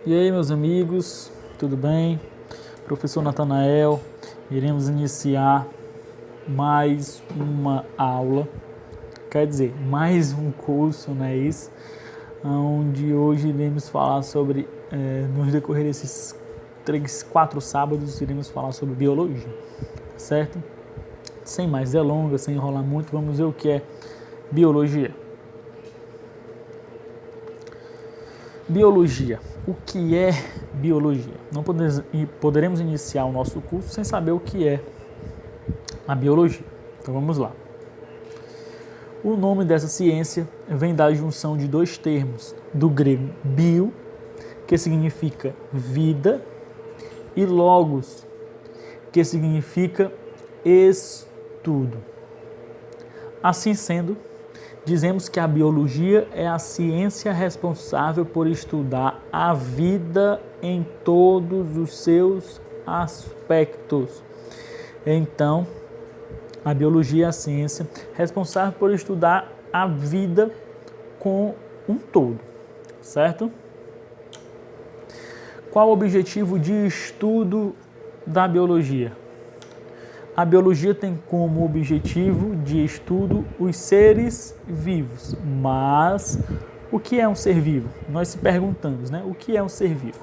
E aí, meus amigos, tudo bem? Professor Natanael, iremos iniciar mais uma aula, quer dizer, mais um curso, não é isso? Onde hoje iremos falar sobre, nos decorrer desses 4 sábados, iremos falar sobre biologia, certo? Sem mais delongas, sem enrolar muito, vamos ver o que é biologia. Biologia. O que é biologia? Não poderemos iniciar o nosso curso sem saber o que é a biologia. Então vamos lá. O nome dessa ciência vem da junção de 2 termos, do grego bio, que significa vida, e logos, que significa estudo. Assim sendo, dizemos que a biologia é a ciência responsável por estudar a vida em todos os seus aspectos. Então, a biologia é a ciência responsável por estudar a vida com um todo, certo? Qual o objetivo de estudo da biologia? A biologia tem como objetivo de estudo os seres vivos. Mas o que é um ser vivo? Nós se perguntamos, né? O que é um ser vivo?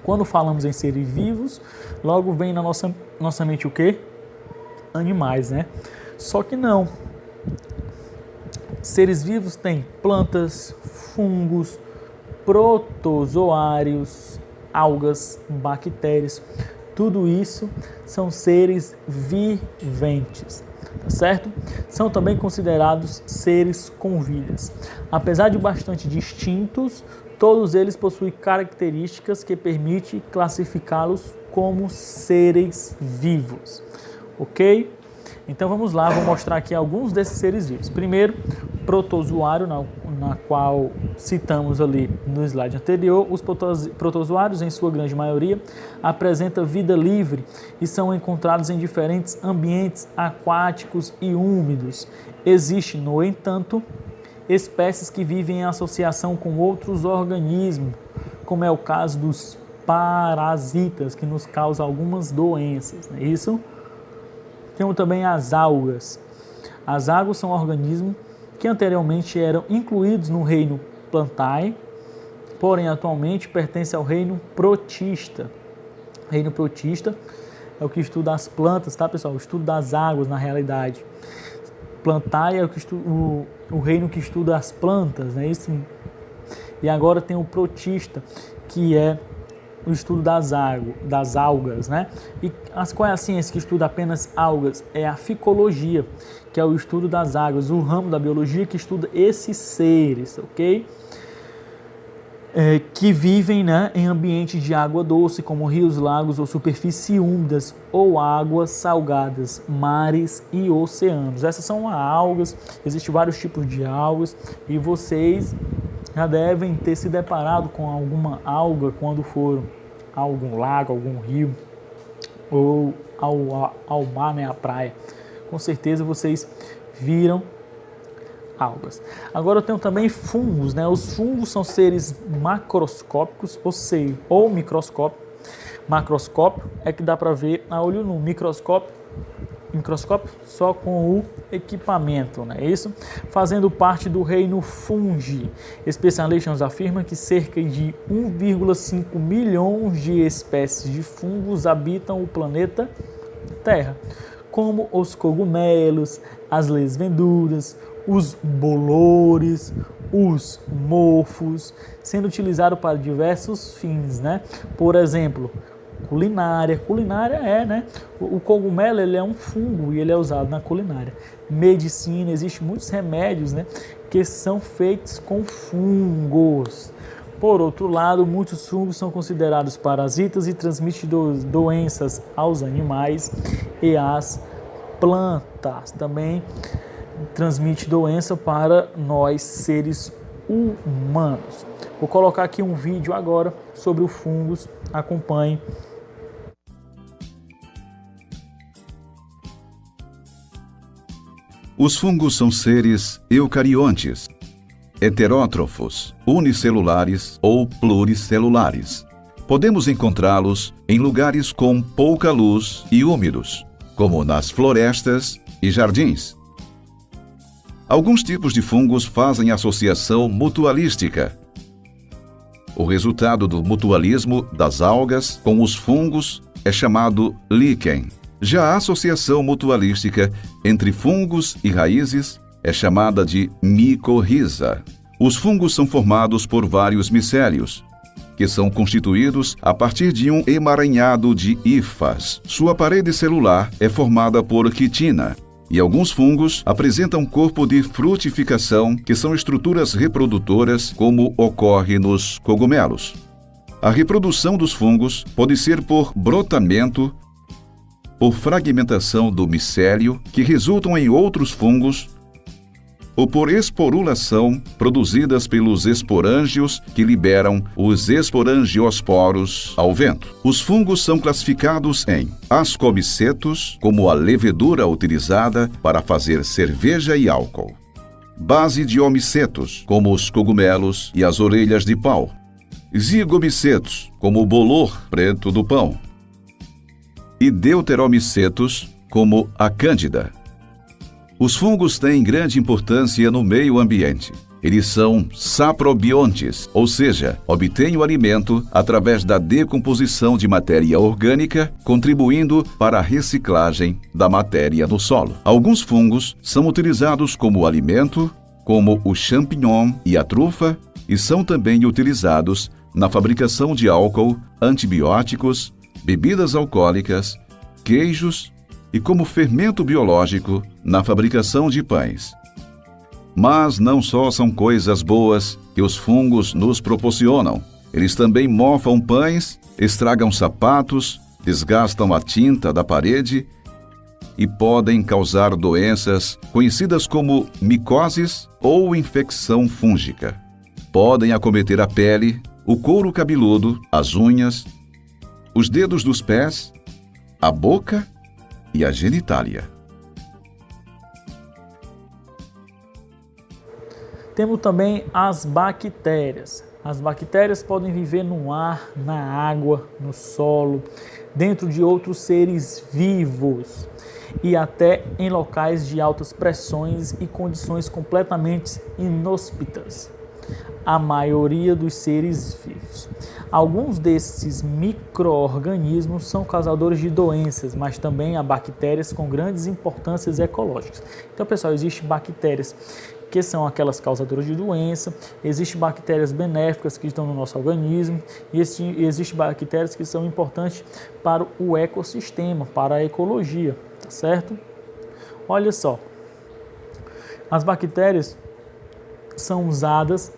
Quando falamos em seres vivos, logo vem na nossa mente o quê? Animais, né? Só que não. Seres vivos têm plantas, fungos, protozoários, algas, bactérias. Tudo isso são seres viventes, tá certo? São também considerados seres com vidas. Apesar de bastante distintos, todos eles possuem características que permitem classificá-los como seres vivos, ok? Então vamos lá, vou mostrar aqui alguns desses seres vivos. Primeiro, protozoário, na qual citamos ali no slide anterior. Os protozoários, em sua grande maioria, apresentam vida livre e são encontrados em diferentes ambientes aquáticos e úmidos. Existem, no entanto, espécies que vivem em associação com outros organismos, como é o caso dos parasitas, que nos causam algumas doenças, não é isso? Temos também as algas. As algas são organismos que anteriormente eram incluídos no reino Plantae, porém atualmente pertencem ao reino protista. O reino protista é o que estuda as plantas, tá, pessoal? O estudo das águas, na realidade. Plantae é o reino que estuda as plantas, né? Isso. E agora tem o protista, que é o estudo das algas, né? E qual é a ciência que estuda apenas algas? É a ficologia, que é o estudo das águas, o ramo da biologia que estuda esses seres, ok? Que vivem, né, em ambientes de água doce, como rios, lagos ou superfícies úmidas, ou águas salgadas, mares e oceanos. Essas são algas, existem vários tipos de algas, e vocês já devem ter se deparado com alguma alga quando foram a algum lago, algum rio, ou ao mar, né, à praia. Com certeza vocês viram algas. Agora eu tenho também fungos, né? Os fungos são seres macroscópicos, ou microscópio. Macroscópio é que dá para ver a olho nu. Microscópio só com o equipamento, não é isso? Fazendo parte do reino fungi. Especialistas afirmam que cerca de 1,5 milhões de espécies de fungos habitam o planeta Terra, como os cogumelos, as levedouras, os bolores, os mofos, sendo utilizado para diversos fins, né? Por exemplo, culinária né? O cogumelo, ele é um fungo e ele é usado na culinária. Medicina, existem muitos remédios, né, que são feitos com fungos. Por outro lado, muitos fungos são considerados parasitas e transmitem doenças aos animais e às plantas. Também transmite doença para nós, seres humanos. Vou colocar aqui um vídeo agora sobre os fungos. Acompanhe. Os fungos são seres eucariontes. heterótrofos, unicelulares ou pluricelulares. Podemos encontrá-los em lugares com pouca luz e úmidos, como nas florestas e jardins. Alguns tipos de fungos fazem associação mutualística. O resultado do mutualismo das algas com os fungos é chamado líquen. Já a associação mutualística entre fungos e raízes é chamada de micorriza. Os fungos são formados por vários micélios, que são constituídos a partir de um emaranhado de hifas. Sua parede celular é formada por quitina, e alguns fungos apresentam corpo de frutificação, que são estruturas reprodutoras, como ocorre nos cogumelos. A reprodução dos fungos pode ser por brotamento, por fragmentação do micélio, que resultam em outros fungos, ou por esporulação, produzidas pelos esporângios que liberam os esporangiosporos ao vento. Os fungos são classificados em ascomicetos, como a levedura utilizada para fazer cerveja e álcool; basidiomicetos, como os cogumelos e as orelhas de pau; zigomicetos, como o bolor preto do pão; e deuteromicetos, como a cândida. Os fungos têm grande importância no meio ambiente. Eles são saprobiontes, ou seja, obtêm o alimento através da decomposição de matéria orgânica, contribuindo para a reciclagem da matéria no solo. Alguns fungos são utilizados como alimento, como o champignon e a trufa, e são também utilizados na fabricação de álcool, antibióticos, bebidas alcoólicas, queijos e como fermento biológico na fabricação de pães. Mas não só são coisas boas que os fungos nos proporcionam. Eles também mofam pães, estragam sapatos, desgastam a tinta da parede e podem causar doenças conhecidas como micoses ou infecção fúngica. Podem acometer a pele, o couro cabeludo, as unhas, os dedos dos pés, a boca e a genitália. Temos também as bactérias. As bactérias podem viver no ar, na água, no solo, dentro de outros seres vivos e até em locais de altas pressões e condições completamente inóspitas. A maioria dos seres vivos. Alguns desses micro-organismos são causadores de doenças, mas também há bactérias com grandes importâncias ecológicas. Então, pessoal, existem bactérias que são aquelas causadoras de doença, existem bactérias benéficas que estão no nosso organismo, e existem bactérias que são importantes para o ecossistema, para a ecologia, tá certo? Olha só, as bactérias são usadas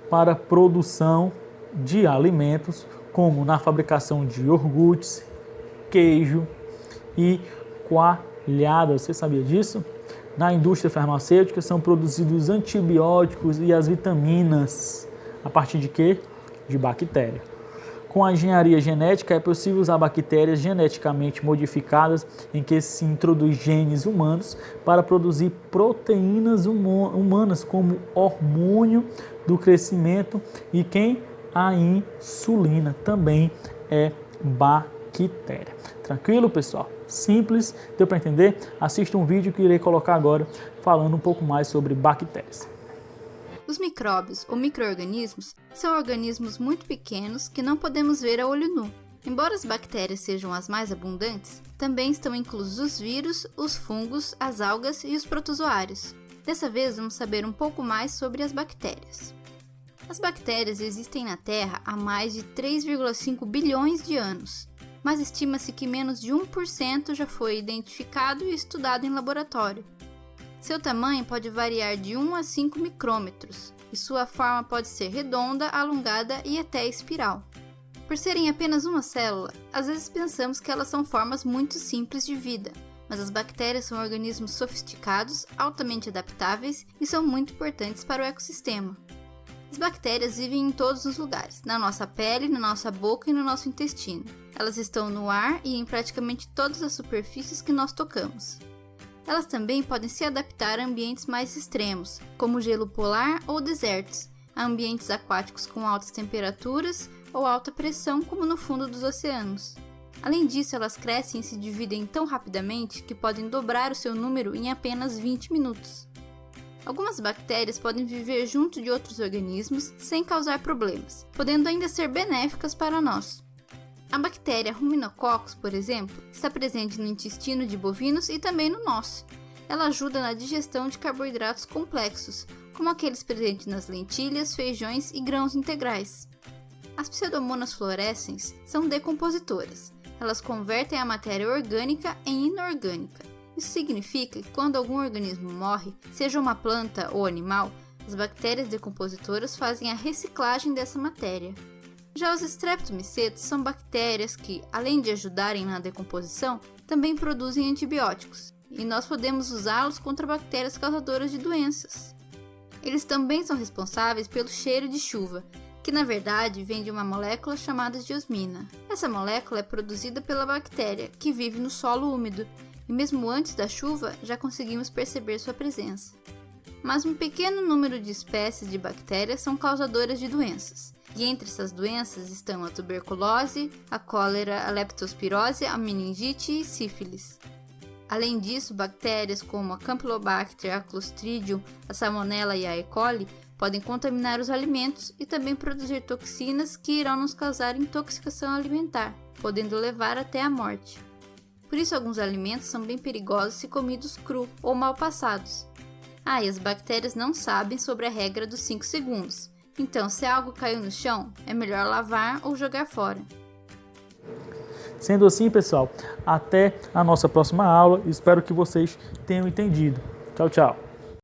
para a produção de alimentos, como na fabricação de iogurtes, queijo e coalhada. Você sabia disso? Na indústria farmacêutica são produzidos antibióticos e as vitaminas. A partir de quê? De bactéria. Com a engenharia genética é possível usar bactérias geneticamente modificadas em que se introduz genes humanos para produzir proteínas humanas como hormônio do crescimento e a insulina também é bactéria. Tranquilo, pessoal? Simples, deu para entender? Assista um vídeo que irei colocar agora falando um pouco mais sobre bactérias. Os micróbios ou micro-organismos são organismos muito pequenos que não podemos ver a olho nu. Embora as bactérias sejam as mais abundantes, também estão inclusos os vírus, os fungos, as algas e os protozoários. Dessa vez vamos saber um pouco mais sobre as bactérias. As bactérias existem na Terra há mais de 3,5 bilhões de anos, mas estima-se que menos de 1% já foi identificado e estudado em laboratório. Seu tamanho pode variar de 1 a 5 micrômetros, e sua forma pode ser redonda, alongada e até espiral. Por serem apenas uma célula, às vezes pensamos que elas são formas muito simples de vida, mas as bactérias são organismos sofisticados, altamente adaptáveis e são muito importantes para o ecossistema. As bactérias vivem em todos os lugares, na nossa pele, na nossa boca e no nosso intestino. Elas estão no ar e em praticamente todas as superfícies que nós tocamos. Elas também podem se adaptar a ambientes mais extremos, como gelo polar ou desertos, a ambientes aquáticos com altas temperaturas ou alta pressão, como no fundo dos oceanos. Além disso, elas crescem e se dividem tão rapidamente que podem dobrar o seu número em apenas 20 minutos. Algumas bactérias podem viver junto de outros organismos sem causar problemas, podendo ainda ser benéficas para nós. A bactéria Ruminococcus, por exemplo, está presente no intestino de bovinos e também no nosso. Ela ajuda na digestão de carboidratos complexos, como aqueles presentes nas lentilhas, feijões e grãos integrais. As Pseudomonas fluorescens são decompositoras. Elas convertem a matéria orgânica em inorgânica. Isso significa que quando algum organismo morre, seja uma planta ou animal, as bactérias decompositoras fazem a reciclagem dessa matéria. Já os streptomicetos são bactérias que, além de ajudarem na decomposição, também produzem antibióticos, e nós podemos usá-los contra bactérias causadoras de doenças. Eles também são responsáveis pelo cheiro de chuva, que na verdade vem de uma molécula chamada diosmina. Essa molécula é produzida pela bactéria, que vive no solo úmido, e mesmo antes da chuva já conseguimos perceber sua presença. Mas um pequeno número de espécies de bactérias são causadoras de doenças, e entre essas doenças estão a tuberculose, a cólera, a leptospirose, a meningite e sífilis. Além disso, bactérias como a Campylobacter, a Clostridium, a Salmonella e a E. coli podem contaminar os alimentos e também produzir toxinas que irão nos causar intoxicação alimentar, podendo levar até a morte. Por isso, alguns alimentos são bem perigosos se comidos cru ou mal passados. E as bactérias não sabem sobre a regra dos 5 segundos. Então, se algo caiu no chão, é melhor lavar ou jogar fora. Sendo assim, pessoal, até a nossa próxima aula. Espero que vocês tenham entendido. Tchau, tchau.